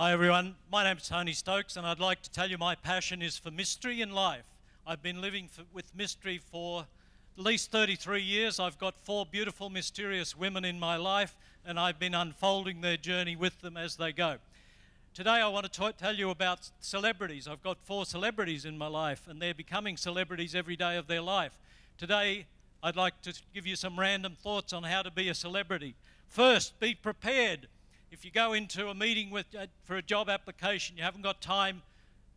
Hi everyone, my name's Tony Stokes and I'd like to tell you my passion is for mystery in life. I've been living with mystery for at least 33 years. I've got 4 beautiful, mysterious women in my life and I've been unfolding their journey with them as they go. Today I want to tell you about celebrities. I've got 4 celebrities in my life and they're becoming celebrities every day of their life. Today I'd like to give you some random thoughts on how to be a celebrity. First, be prepared. If you go into a meeting for a job application, you haven't got time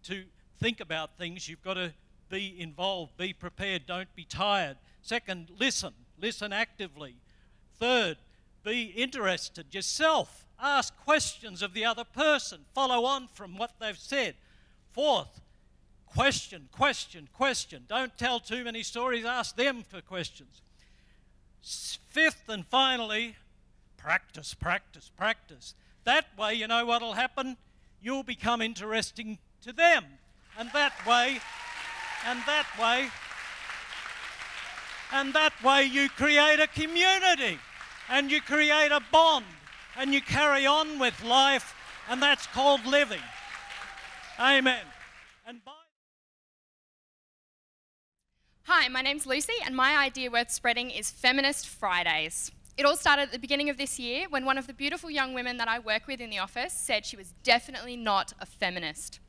to think about things. You've got to be involved, be prepared, don't be tired. Second, listen actively. Third, be interested yourself. Ask questions of the other person. Follow on from what they've said. Fourth, question. Don't tell too many stories. Ask them for questions. Fifth and finally, practice. That way, you know what'll happen? You'll become interesting to them. And that way you create a community and you create a bond and you carry on with life, and that's called living. Amen. And bye. Hi, my name's Lucy and my idea worth spreading is Feminist Fridays. It all started at the beginning of this year when one of the beautiful young women that I work with in the office said she was definitely not a feminist.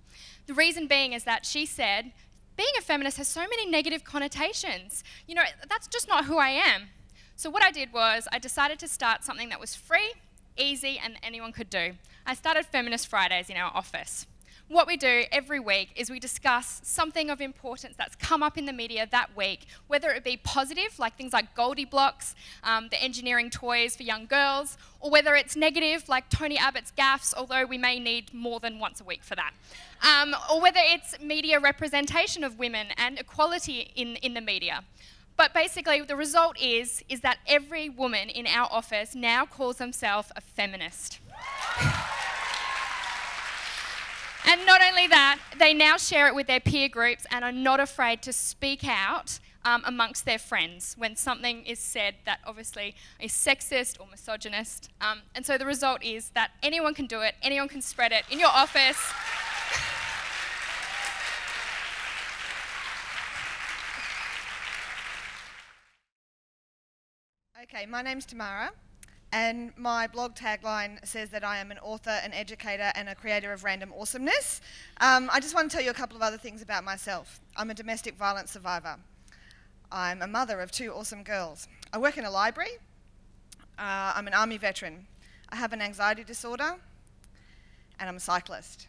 The reason being is that she said, being a feminist has so many negative connotations. You know, that's just not who I am. So what I did was I decided to start something that was free, easy, and anyone could do. I started Feminist Fridays in our office. What we do every week is we discuss something of importance that's come up in the media that week, whether it be positive, like things like Goldie Blocks, the engineering toys for young girls, or whether it's negative, like Tony Abbott's gaffes, although we may need more than once a week for that. Or whether it's media representation of women and equality in the media. But basically, the result is that every woman in our office now calls themselves a feminist. And not only that, they now share it with their peer groups and are not afraid to speak out amongst their friends when something is said that obviously is sexist or misogynist. And so the result is that anyone can do it, anyone can spread it in your office. Okay, my name's Tamara. And my blog tagline says that I am an author, an educator, and a creator of random awesomeness. I just want to tell you a couple of other things about myself. I'm a domestic violence survivor. I'm a mother of 2 awesome girls. I work in a library. I'm an army veteran. I have an anxiety disorder, and I'm a cyclist.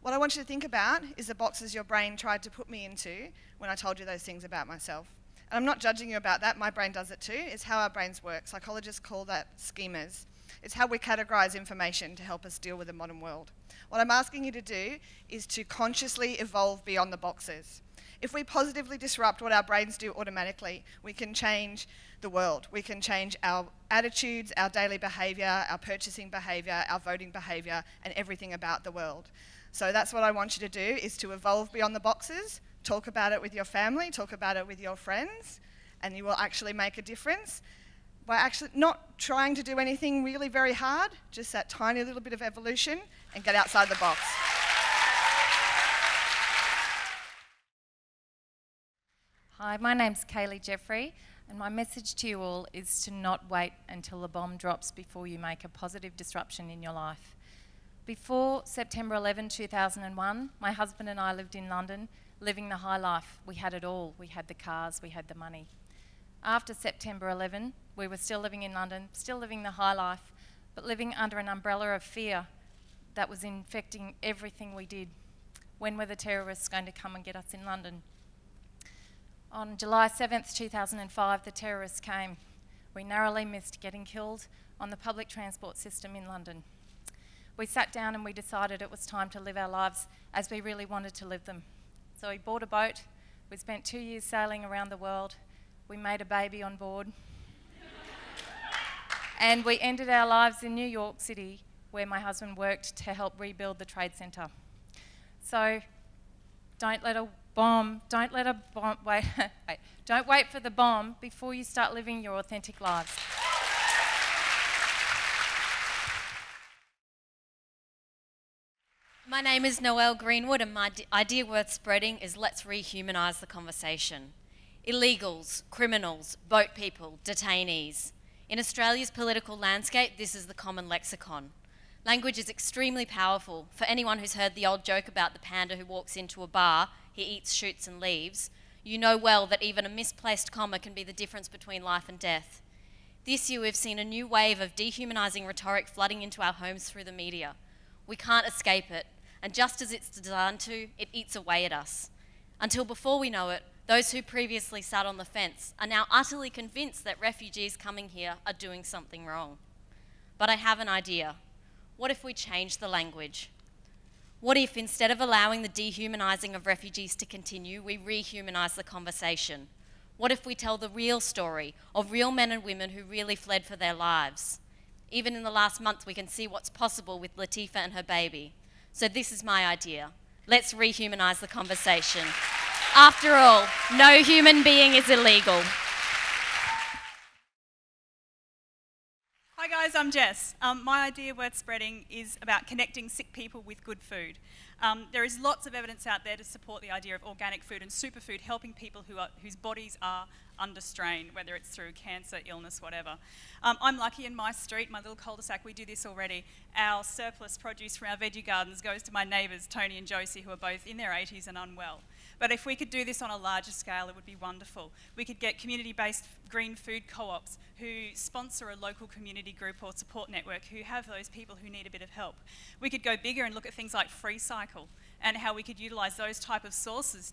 What I want you to think about is the boxes your brain tried to put me into when I told you those things about myself. And I'm not judging you about that, my brain does it too. It's how our brains work. Psychologists call that schemas. It's how we categorise information to help us deal with the modern world. What I'm asking you to do is to consciously evolve beyond the boxes. If we positively disrupt what our brains do automatically, we can change the world. We can change our attitudes, our daily behaviour, our purchasing behaviour, our voting behaviour, and everything about the world. So that's what I want you to do, is to evolve beyond the boxes. Talk about it with your family, talk about it with your friends, and you will actually make a difference by actually not trying to do anything really very hard, just that tiny little bit of evolution, and get outside the box. Hi, my name's Caylie Jeffrie, and my message to you all is to not wait until the bomb drops before you make a positive disruption in your life. Before September 11, 2001, my husband and I lived in London, living the high life. We had it all. We had the cars, we had the money. After September 11, we were still living in London, still living the high life, but living under an umbrella of fear that was infecting everything we did. When were the terrorists going to come and get us in London? On July 7th, 2005, the terrorists came. We narrowly missed getting killed on the public transport system in London. We sat down and we decided it was time to live our lives as we really wanted to live them. So we bought a boat, we spent 2 years sailing around the world, we made a baby on board, and we ended our lives in New York City, where my husband worked to help rebuild the Trade Centre. So don't wait for the bomb before you start living your authentic lives. My name is Noelle Greenwood, and my idea worth spreading is let's rehumanise the conversation. Illegals, criminals, boat people, detainees. In Australia's political landscape, this is the common lexicon. Language is extremely powerful. For anyone who's heard the old joke about the panda who walks into a bar, he eats, shoots and leaves, you know well that even a misplaced comma can be the difference between life and death. This year we've seen a new wave of dehumanising rhetoric flooding into our homes through the media. We can't escape it, and just as it's designed to, it eats away at us. Until before we know it, those who previously sat on the fence are now utterly convinced that refugees coming here are doing something wrong. But I have an idea. What if we change the language? What if, instead of allowing the dehumanising of refugees to continue, we rehumanise the conversation? What if we tell the real story of real men and women who really fled for their lives? Even in the last month, we can see what's possible with Latifa and her baby. So this is my idea. Let's rehumanise the conversation. After all, no human being is illegal. Hi guys, I'm Jess. My idea worth spreading is about connecting sick people with good food. There is lots of evidence out there to support the idea of organic food and superfood helping people whose bodies are under strain, whether it's through cancer, illness, whatever. I'm lucky in my street, my little cul-de-sac, we do this already. Our surplus produce from our veggie gardens goes to my neighbours, Tony and Josie, who are both in their 80s and unwell. But if we could do this on a larger scale, it would be wonderful. We could get community-based green food co-ops who sponsor a local community group or support network who have those people who need a bit of help. We could go bigger and look at things like Free Cycle and how we could utilise those type of sources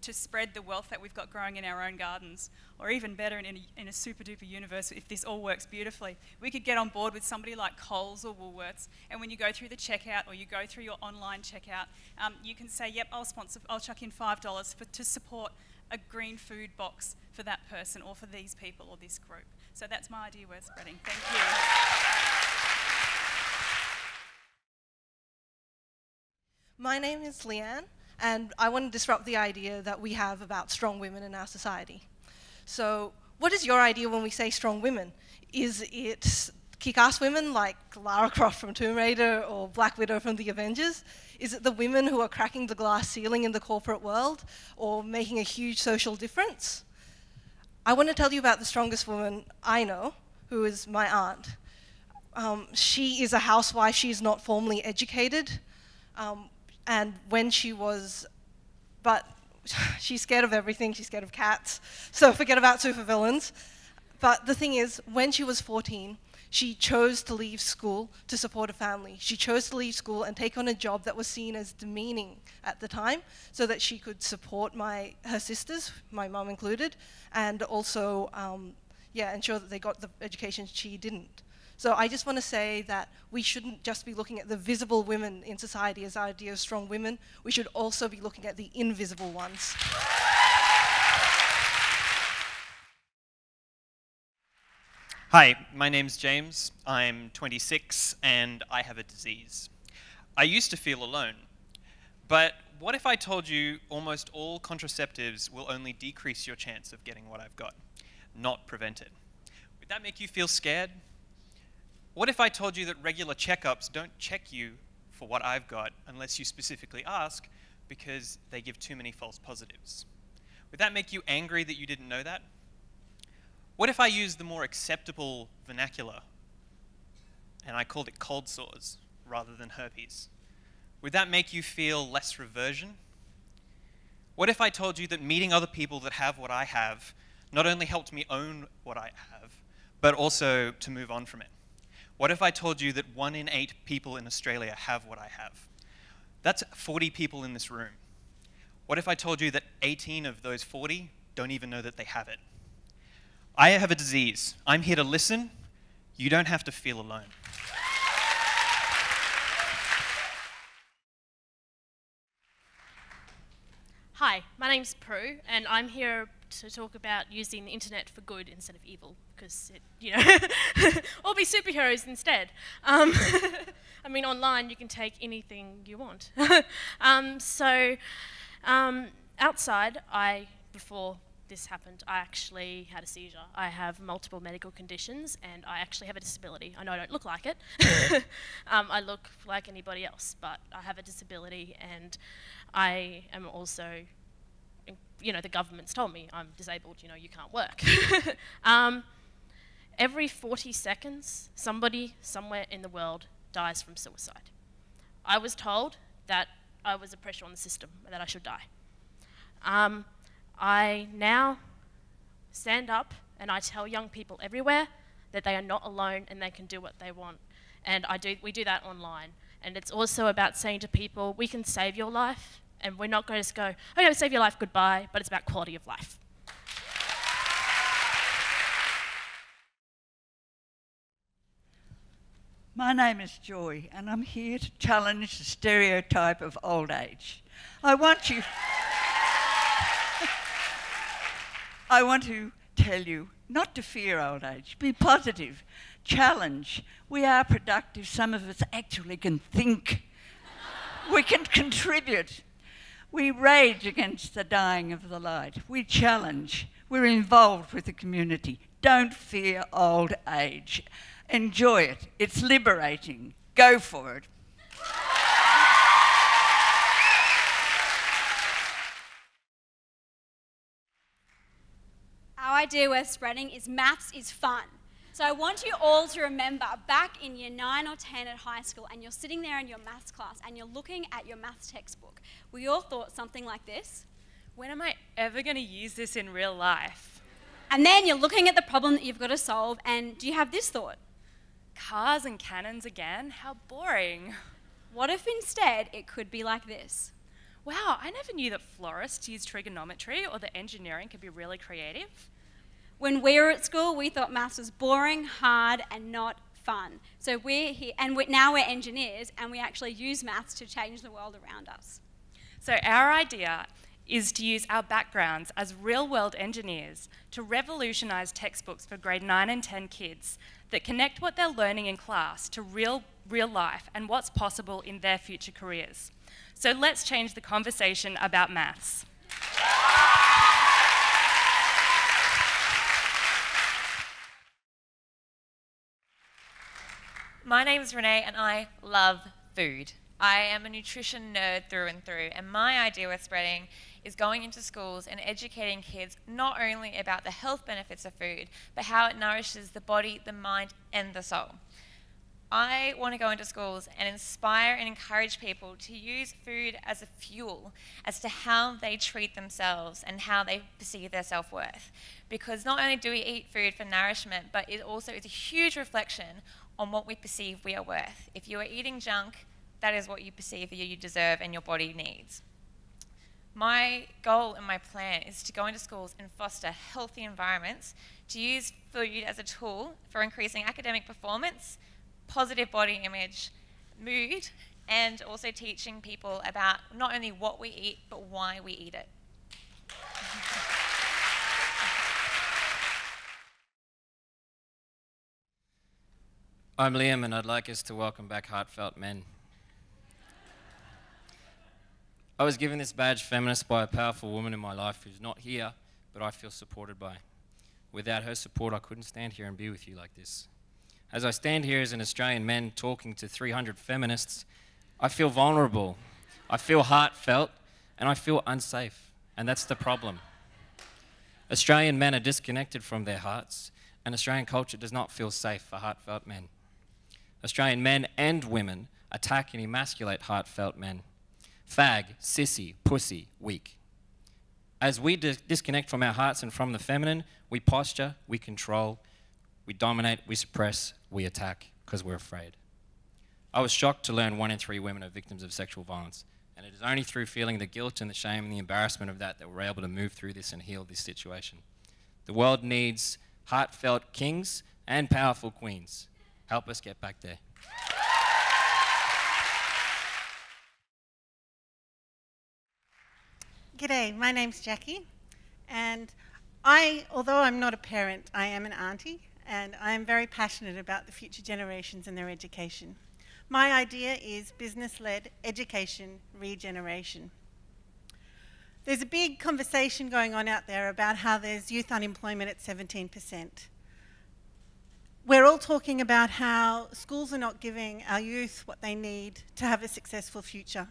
to spread the wealth that we've got growing in our own gardens. Or even better, in a super-duper universe, if this all works beautifully, we could get on board with somebody like Coles or Woolworths, and when you go through the checkout or you go through your online checkout, you can say, yep, I'll chuck in $5 to support a green food box for that person or for these people or this group. So that's my idea worth spreading. Thank you. My name is Leanne, and I want to disrupt the idea that we have about strong women in our society. So what is your idea when we say strong women? Is it kick-ass women like Lara Croft from Tomb Raider or Black Widow from the Avengers? Is it the women who are cracking the glass ceiling in the corporate world or making a huge social difference? I want to tell you about the strongest woman I know, who is my aunt. She is a housewife. She is not formally educated. And when she was, but she's scared of everything. She's scared of cats. So forget about supervillains. But the thing is, when she was 14, she chose to leave school to support a family. She chose to leave school and take on a job that was seen as demeaning at the time so that she could support her sisters, my mum included, and also ensure that they got the education she didn't. So I just want to say that we shouldn't just be looking at the visible women in society as our idea of strong women. We should also be looking at the invisible ones. Hi, my name's James. I'm 26 and I have a disease. I used to feel alone. But what if I told you almost all contraceptives will only decrease your chance of getting what I've got, not prevent it? Would that make you feel scared? What if I told you that regular checkups don't check you for what I've got unless you specifically ask because they give too many false positives? Would that make you angry that you didn't know that? What if I used the more acceptable vernacular and I called it cold sores rather than herpes? Would that make you feel less reversion? What if I told you that meeting other people that have what I have not only helped me own what I have, but also to move on from it? What if I told you that 1 in 8 people in Australia have what I have? That's 40 people in this room. What if I told you that 18 of those 40 don't even know that they have it? I have a disease. I'm here to listen. You don't have to feel alone. Hi, my name's Prue, and I'm here to talk about using the internet for good instead of evil, because or be superheroes instead. I mean, online you can take anything you want. Outside, before this happened, I actually had a seizure. I have multiple medical conditions and I actually have a disability. I know I don't look like it. I look like anybody else, but I have a disability and I am also, you know, the government's told me I'm disabled, you know, you can't work. Every 40 seconds, somebody somewhere in the world dies from suicide. I was told that I was a pressure on the system, that I should die. I now stand up and I tell young people everywhere that they are not alone and they can do what they want. And we do that online. And it's also about saying to people, we can save your life, and we're not going to just go, I'm going to save your life, goodbye, but it's about quality of life. My name is Joy, and I'm here to challenge the stereotype of old age. I want to tell you not to fear old age. Be positive. Challenge. We are productive. Some of us actually can think. We can contribute. We rage against the dying of the light. We challenge. We're involved with the community. Don't fear old age. Enjoy it. It's liberating. Go for it. Our idea worth spreading is maths is fun. So I want you all to remember back in year 9 or 10 at high school and you're sitting there in your maths class and you're looking at your maths textbook. We all thought something like this. When am I ever going to use this in real life? And then you're looking at the problem that you've got to solve and do you have this thought? Cars and cannons again? How boring. What if instead it could be like this? Wow, I never knew that florists use trigonometry or that engineering could be really creative. When we were at school, we thought maths was boring, hard, and not fun. So we're here, and now we're engineers, and we actually use maths to change the world around us. So our idea is to use our backgrounds as real-world engineers to revolutionise textbooks for grade 9 and 10 kids that connect what they're learning in class to real life and what's possible in their future careers. So let's change the conversation about maths. My name is Renee and I love food. I am a nutrition nerd through and through, and my idea with spreading is going into schools and educating kids not only about the health benefits of food, but how it nourishes the body, the mind, and the soul. I want to go into schools and inspire and encourage people to use food as a fuel as to how they treat themselves and how they perceive their self-worth. Because not only do we eat food for nourishment, but it also is a huge reflection on what we perceive we are worth. If you are eating junk, that is what you perceive you deserve and your body needs. My goal and my plan is to go into schools and foster healthy environments, to use food as a tool for increasing academic performance, positive body image, mood, and also teaching people about not only what we eat, but why we eat it. I'm Liam, and I'd like us to welcome back Heartfelt Men. I was given this badge feminist by a powerful woman in my life who's not here, but I feel supported by. Without her support, I couldn't stand here and be with you like this. As I stand here as an Australian man talking to 300 feminists, I feel vulnerable, I feel heartfelt, and I feel unsafe, and that's the problem. Australian men are disconnected from their hearts, and Australian culture does not feel safe for heartfelt men. Australian men and women attack and emasculate heartfelt men. Fag, sissy, pussy, weak. As we disconnect from our hearts and from the feminine, we posture, we control, we dominate, we suppress, we attack, because we're afraid. I was shocked to learn 1 in 3 women are victims of sexual violence, and it is only through feeling the guilt and the shame and the embarrassment of that we're able to move through this and heal this situation. The world needs heartfelt kings and powerful queens. Help us get back there. G'day, my name's Jacki, and although I'm not a parent, I am an auntie, and I am very passionate about the future generations and their education. My idea is business-led education regeneration. There's a big conversation going on out there about how there's youth unemployment at 17%. We're all talking about how schools are not giving our youth what they need to have a successful future.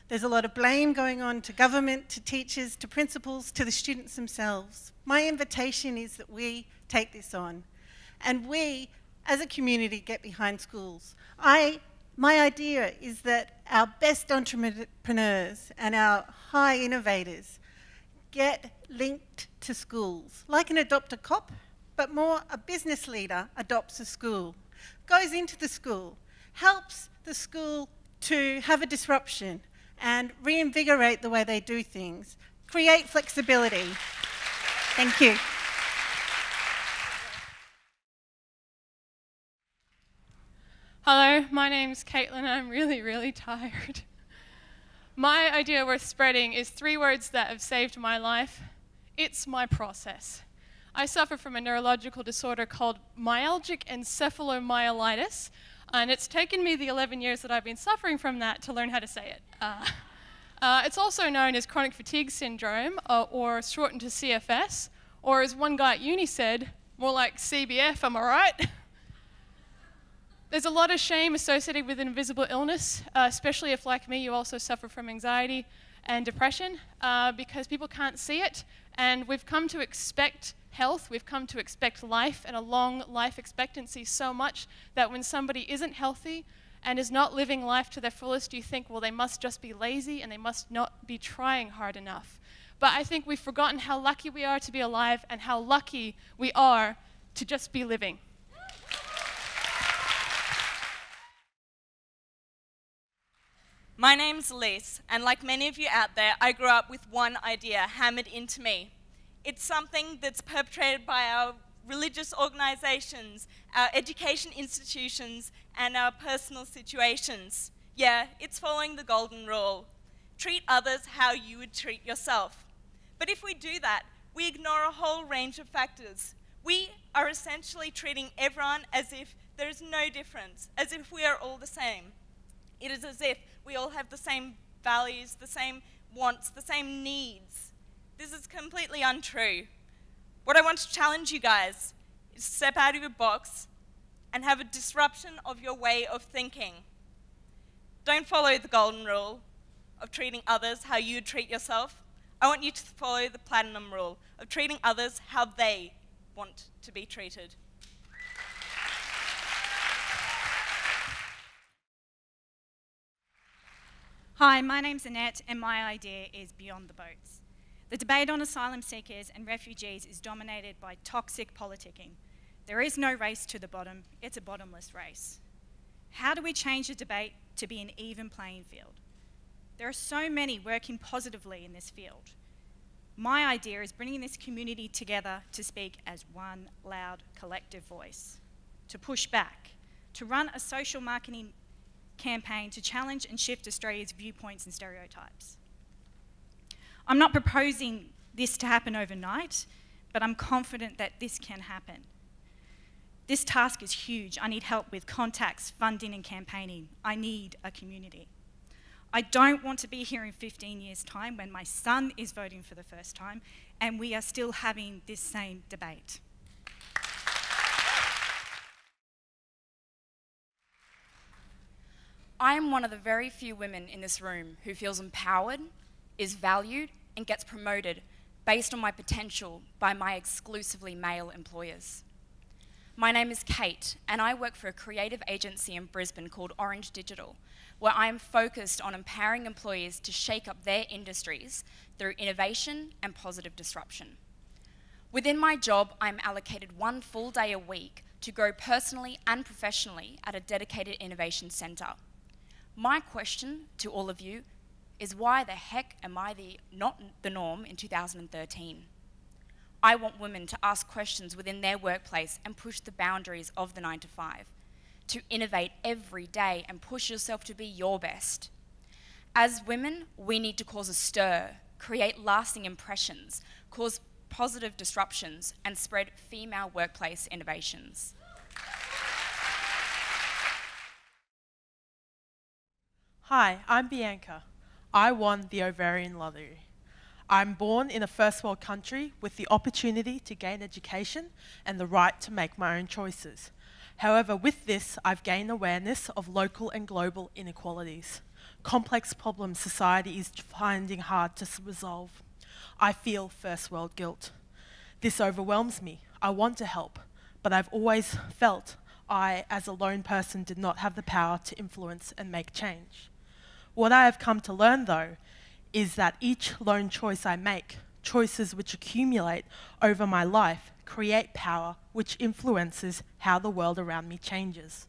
There's a lot of blame going on to government, to teachers, to principals, to the students themselves. My invitation is that we take this on and we, as a community, get behind schools. My idea is that our best entrepreneurs and our high innovators get linked to schools, like an adopt a cop, but more a business leader adopts a school, goes into the school, helps the school to have a disruption and reinvigorate the way they do things, create flexibility. Thank you. Hello, my name's Kaityln and I'm really, really tired. My idea worth spreading is 3 words that have saved my life. It's my process. I suffer from a neurological disorder called myalgic encephalomyelitis, and it's taken me the 11 years that I've been suffering from that to learn how to say it. It's also known as chronic fatigue syndrome, or shortened to CFS, or as one guy at uni said, more like CBF, am I right? There's a lot of shame associated with an invisible illness, especially if, like me, you also suffer from anxiety and depression, because people can't see it, and we've come to expect health, we've come to expect life and a long life expectancy so much that when somebody isn't healthy and is not living life to their fullest, you think, well, they must just be lazy and they must not be trying hard enough. But I think we've forgotten how lucky we are to be alive and how lucky we are to just be living. My name's Elise, and like many of you out there, I grew up with one idea hammered into me. It's something that's perpetrated by our religious organisations, our education institutions, and our personal situations. Yeah, it's following the golden rule. Treat others how you would treat yourself. But if we do that, we ignore a whole range of factors. We are essentially treating everyone as if there is no difference, as if we are all the same. It is as if we all have the same values, the same wants, the same needs. This is completely untrue. What I want to challenge you guys is to step out of your box and have a disruption of your way of thinking. Don't follow the golden rule of treating others how you would treat yourself. I want you to follow the platinum rule of treating others how they want to be treated. Hi, my name's Annette, and my idea is Beyond the Boats. The debate on asylum seekers and refugees is dominated by toxic politicking. There is no race to the bottom, it's a bottomless race. How do we change the debate to be an even playing field? There are so many working positively in this field. My idea is bringing this community together to speak as one loud collective voice, to push back, to run a social marketing campaign to challenge and shift Australia's viewpoints and stereotypes. I'm not proposing this to happen overnight, but I'm confident that this can happen. This task is huge. I need help with contacts, funding and campaigning. I need a community. I don't want to be here in 15 years' time when my son is voting for the first time and we are still having this same debate. I am one of the very few women in this room who feels empowered, is valued, and gets promoted based on my potential by my exclusively male employers. My name is Kate, and I work for a creative agency in Brisbane called Orange Digital, where I am focused on empowering employees to shake up their industries through innovation and positive disruption. Within my job, I'm allocated 1 full day a week to grow personally and professionally at a dedicated innovation centre. My question to all of you is, why the heck am I not the norm in 2013? I want women to ask questions within their workplace and push the boundaries of the 9 to 5, to innovate every day and push yourself to be your best. As women, we need to cause a stir, create lasting impressions, cause positive disruptions, and spread female workplace innovations. Hi, I'm Bianca. I won the ovarian lottery. I'm born in a first world country with the opportunity to gain education and the right to make my own choices. However, with this, I've gained awareness of local and global inequalities, complex problems society is finding hard to resolve. I feel first world guilt. This overwhelms me. I want to help, but I've always felt I, as a lone person, did not have the power to influence and make change. What I have come to learn, though, is that each lone choice I make, choices which accumulate over my life, create power which influences how the world around me changes.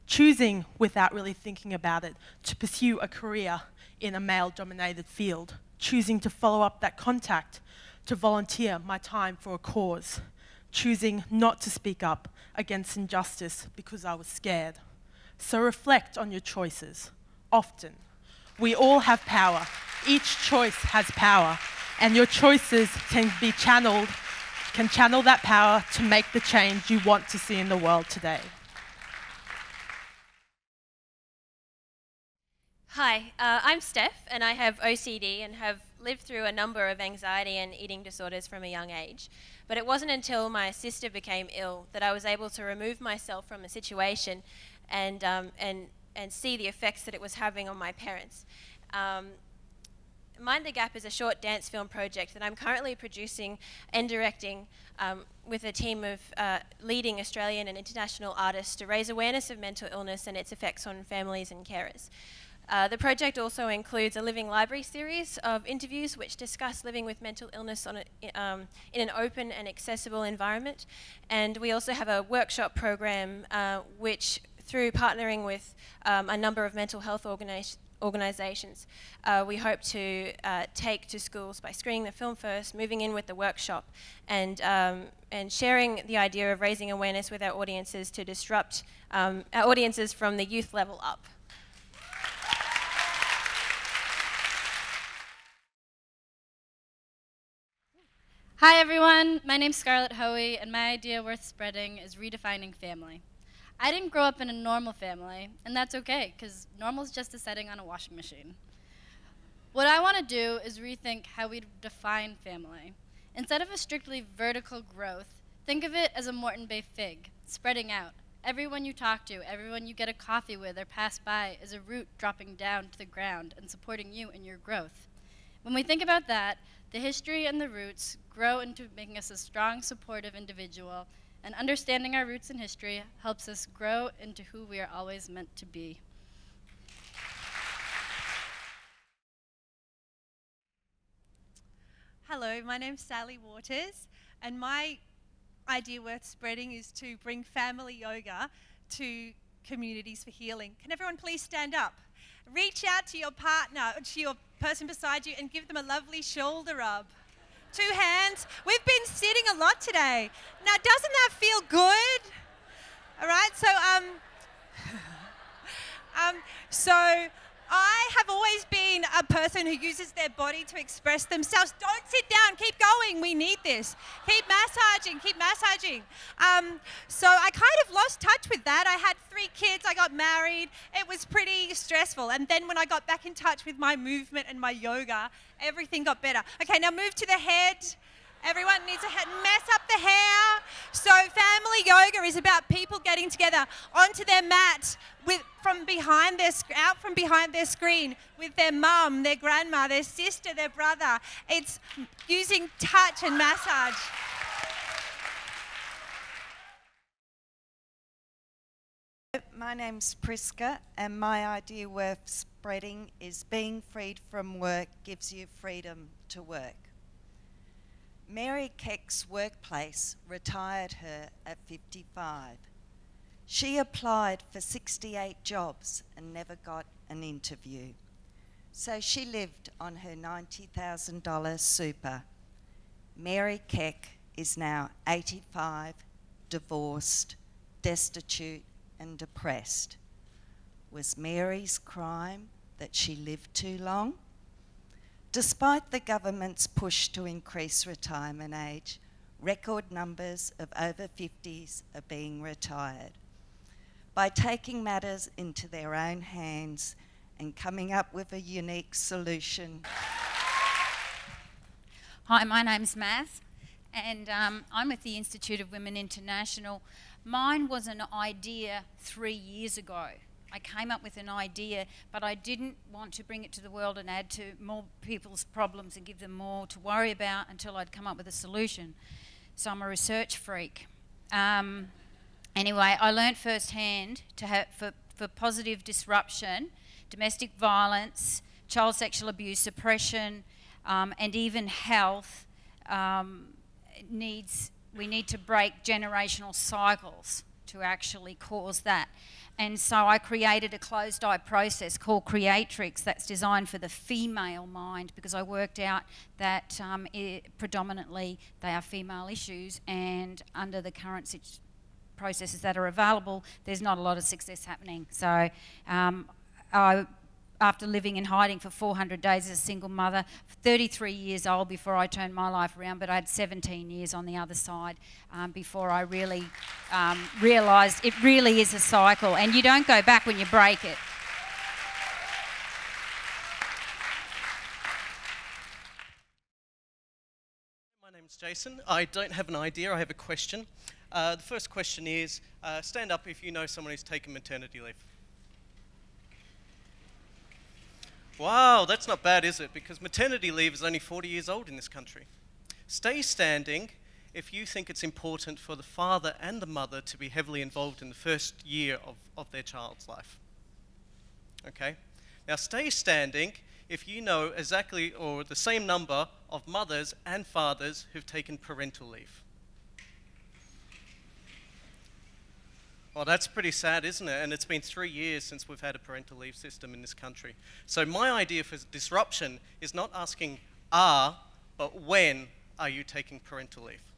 Choosing, without really thinking about it, to pursue a career in a male-dominated field, choosing to follow up that contact, to volunteer my time for a cause, choosing not to speak up against injustice because I was scared. So reflect on your choices, often. We all have power. Each choice has power, and your choices can channel that power to make the change you want to see in the world today. Hi, I'm Steph, and I have OCD and have lived through a number of anxiety and eating disorders from a young age. But it wasn't until my sister became ill that I was able to remove myself from a situation and see the effects that it was having on my parents. Mind the Gap is a short dance film project that I'm currently producing and directing with a team of leading Australian and international artists to raise awareness of mental illness and its effects on families and carers. The project also includes a living library series of interviews which discuss living with mental illness in an open and accessible environment. And we also have a workshop program which, through partnering with a number of mental health organisations, we hope to take to schools by screening the film first, moving in with the workshop, and sharing the idea of raising awareness with our audiences to disrupt our audiences from the youth level up. Hi everyone, my name's Scarlett Hoey, and my idea worth spreading is redefining family. I didn't grow up in a normal family, and that's okay, because normal is just a setting on a washing machine. What I want to do is rethink how we define family. Instead of a strictly vertical growth, think of it as a Moreton Bay fig, spreading out. Everyone you talk to, everyone you get a coffee with or pass by is a root dropping down to the ground and supporting you in your growth. When we think about that, the history and the roots grow into making us a strong, supportive individual, and understanding our roots and history helps us grow into who we are always meant to be. Hello, my name's Sally Waters, and my idea worth spreading is to bring family yoga to communities for healing. Can everyone please stand up? Reach out to your partner, to your person beside you, and give them a lovely shoulder rub. 2 hands. We've been sitting a lot today. Now, doesn't that feel good? All right, so I have always been a person who uses their body to express themselves. Don't sit down, keep going, we need this. Keep massaging, keep massaging. So I kind of lost touch with that. I had 3 kids, I got married. It was pretty stressful. And then when I got back in touch with my movement and my yoga, everything got better. Okay, now move to the head. Everyone needs a head. Mess up the hair. So family yoga is about people getting together onto their mat from behind their screen with their mum, their grandma, their sister, their brother. It's using touch and massage. My name's Prisca, and my idea worth spreading is being freed from work gives you freedom to work. Mary Keck's workplace retired her at 55. She applied for 68 jobs and never got an interview. So she lived on her $90,000 super. Mary Keck is now 85, divorced, destitute and depressed. Was Mary's crime that she lived too long? Despite the government's push to increase retirement age, record numbers of over 50s are being retired. By taking matters into their own hands and coming up with a unique solution, Hi, my name's Math, and I'm with the Institute of Women International. Mine was an idea 3 years ago. I came up with an idea, but I didn't want to bring it to the world and add to more people's problems and give them more to worry about until I'd come up with a solution. So I'm a research freak. Anyway, I learned firsthand to have, for positive disruption, domestic violence, child sexual abuse, suppression, and even health we need to break generational cycles to actually cause that. And so I created a closed-eye process called Creatrix that's designed for the female mind, because I worked out that predominantly they are female issues, and under the current processes that are available, there's not a lot of success happening. So after living in hiding for 400 days as a single mother, 33 years old before I turned my life around, but I had 17 years on the other side before I really realised it really is a cycle, and you don't go back when you break it. My name's Jason. I don't have an idea, I have a question. The first question is, stand up if you know someone who's taken maternity leave. Wow, that's not bad, is it? Because maternity leave is only 40 years old in this country. Stay standing if you think it's important for the father and the mother to be heavily involved in the first year of their child's life. Okay? Now stay standing if you know exactly or the same number of mothers and fathers who've taken parental leave. Well, that's pretty sad, isn't it? And it's been 3 years since we've had a parental leave system in this country. So my idea for disruption is not asking but when are you taking parental leave?